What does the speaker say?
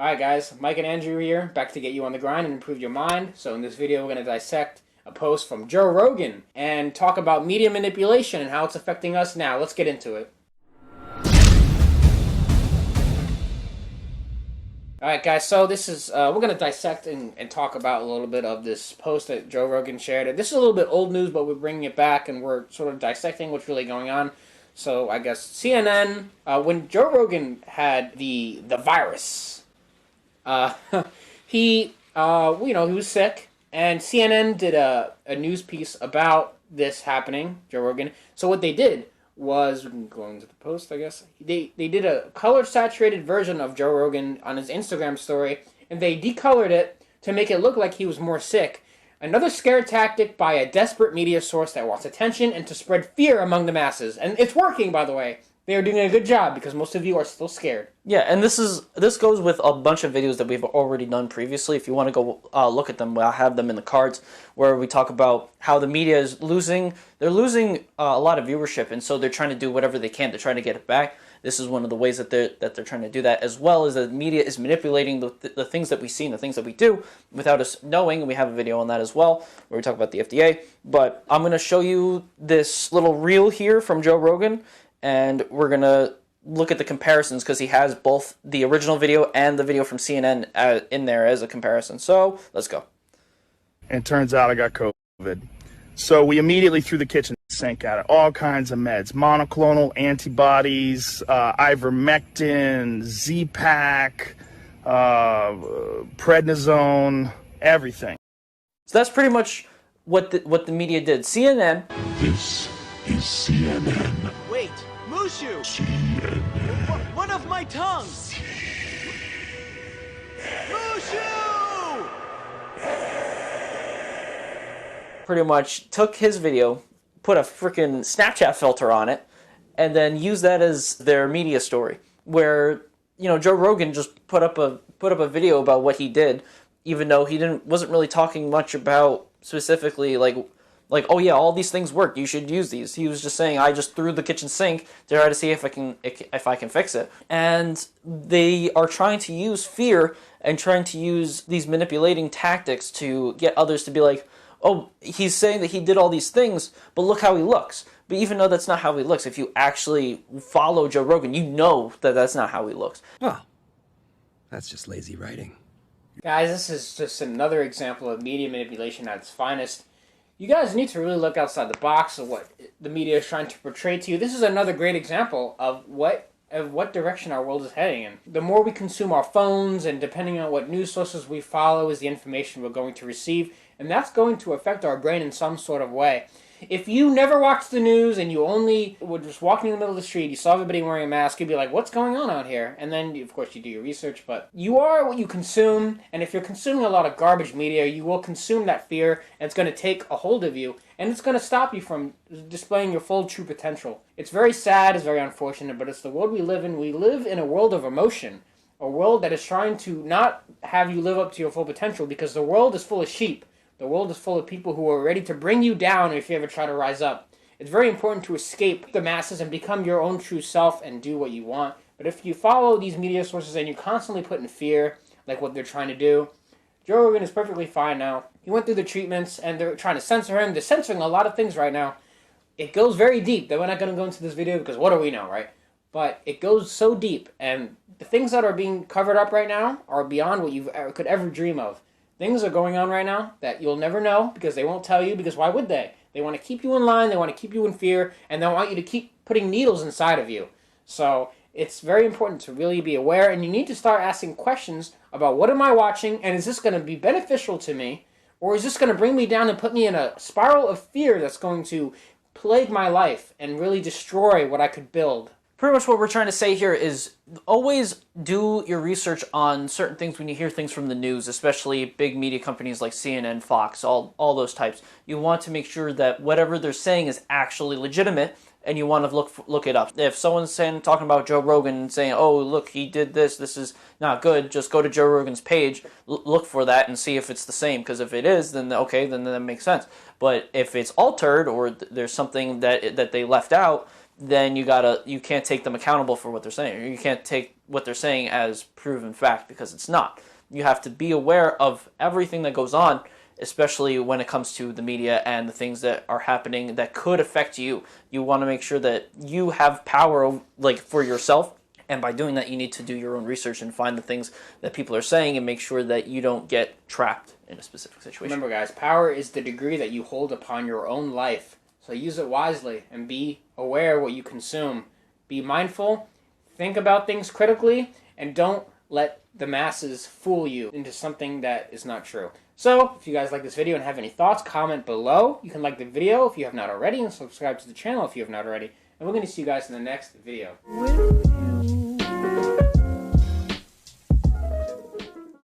Alright guys, Mike and Andrew here, back to get you on the grind and improve your mind. So in this video we're going to dissect a post from Joe Rogan and talk about media manipulation and how it's affecting us now. Let's get into it. Alright guys, so this is, we're going to dissect and talk about a little bit of this post that Joe Rogan shared. This is a little bit old news, but we're bringing it back and we're sort of dissecting what's really going on. So I guess CNN, when Joe Rogan had the virus, he was sick, and CNN did a news piece about this happening, Joe Rogan. So what they did was, we can go into the post, I guess. They did a color-saturated version of Joe Rogan on his Instagram story, and they decolored it to make it look like he was more sick. Another scare tactic by a desperate media source that wants attention and to spread fear among the masses. And it's working, by the way. They are doing a good job because most of you are still scared. Yeah, and this goes with a bunch of videos that we've already done previously. If you want to go look at them, I'll have them in the cards where we talk about how the media is losing. They're losing a lot of viewership, and so they're trying to do whatever they can to try to get it back. This is one of the ways that they're trying to do that, as well as the media is manipulating the things that we see and the things that we do without us knowing. And we have a video on that as well where we talk about the FDA. But I'm going to show you this little reel here from Joe Rogan, and we're going to look at the comparisons because he has both the original video and the video from CNN in there as a comparison. So let's go. And it turns out I got COVID. So we immediately threw the kitchen sink at it. All kinds of meds, monoclonal antibodies, ivermectin, Z-Pak, prednisone, everything. So that's pretty much what the media did. CNN. This is CNN. Wait, Mushu! CNN. One of my tongues! Mushu! Pretty much took his video, put a freaking Snapchat filter on it, and then used that as their media story. Where, Joe Rogan just put up a video about what he did, even though he wasn't really talking much about specifically like, oh yeah, all these things work, you should use these. He was just saying, I just threw the kitchen sink to try to see if I can fix it. And they are trying to use fear and trying to use these manipulating tactics to get others to be like, oh, he's saying that he did all these things, but look how he looks. But even though that's not how he looks, if you actually follow Joe Rogan, you know that that's not how he looks. Well, that's just lazy writing. Guys, this is just another example of media manipulation at its finest. You guys need to really look outside the box of what the media is trying to portray to you. This is another great example of what direction our world is heading in. The more we consume our phones, and depending on what news sources we follow, is the information we're going to receive, and that's going to affect our brain in some sort of way. If you never watched the news and you only were just walking in the middle of the street, you saw everybody wearing a mask, you'd be like, what's going on out here? And then, of course, you do your research, but you are what you consume, and if you're consuming a lot of garbage media, you will consume that fear, and it's going to take a hold of you, and it's going to stop you from displaying your full true potential. It's very sad, it's very unfortunate, but it's the world we live in. We live in a world of emotion, a world that is trying to not have you live up to your full potential, because the world is full of sheep. The world is full of people who are ready to bring you down if you ever try to rise up. It's very important to escape the masses and become your own true self and do what you want. But if you follow these media sources and you constantly put in fear, like what they're trying to do, Joe Rogan is perfectly fine now. He went through the treatments and they're trying to censor him. They're censoring a lot of things right now. It goes very deep. We're not going to go into this video because what do we know, right? But it goes so deep, and the things that are being covered up right now are beyond what you could ever dream of. Things are going on right now that you'll never know because they won't tell you, because why would they? They want to keep you in line, they want to keep you in fear, and they want you to keep putting needles inside of you. So it's very important to really be aware, and you need to start asking questions about what am I watching, and is this going to be beneficial to me, or is this going to bring me down and put me in a spiral of fear that's going to plague my life and really destroy what I could build. Pretty much what we're trying to say here is always do your research on certain things when you hear things from the news, especially big media companies like CNN, Fox, all those types. You want to make sure that whatever they're saying is actually legitimate, and you want to look it up. If someone's talking about Joe Rogan and saying, oh, look, he did this is not good, just go to Joe Rogan's page, look for that and see if it's the same, because if it is, then okay, then that makes sense. But if it's altered or there's something that they left out, then you can't take them accountable for what they're saying. You can't take what they're saying as proven fact, because it's not. You have to be aware of everything that goes on, especially when it comes to the media and the things that are happening that could affect you. You want to make sure that you have power, like, for yourself, and by doing that, you need to do your own research and find the things that people are saying and make sure that you don't get trapped in a specific situation. Remember, guys, power is the degree that you hold upon your own life. So use it wisely and be aware what you consume. Be mindful, think about things critically, and don't let the masses fool you into something that is not true. So, if you guys like this video and have any thoughts, comment below. You can like the video if you have not already, and subscribe to the channel if you have not already. And we're going to see you guys in the next video.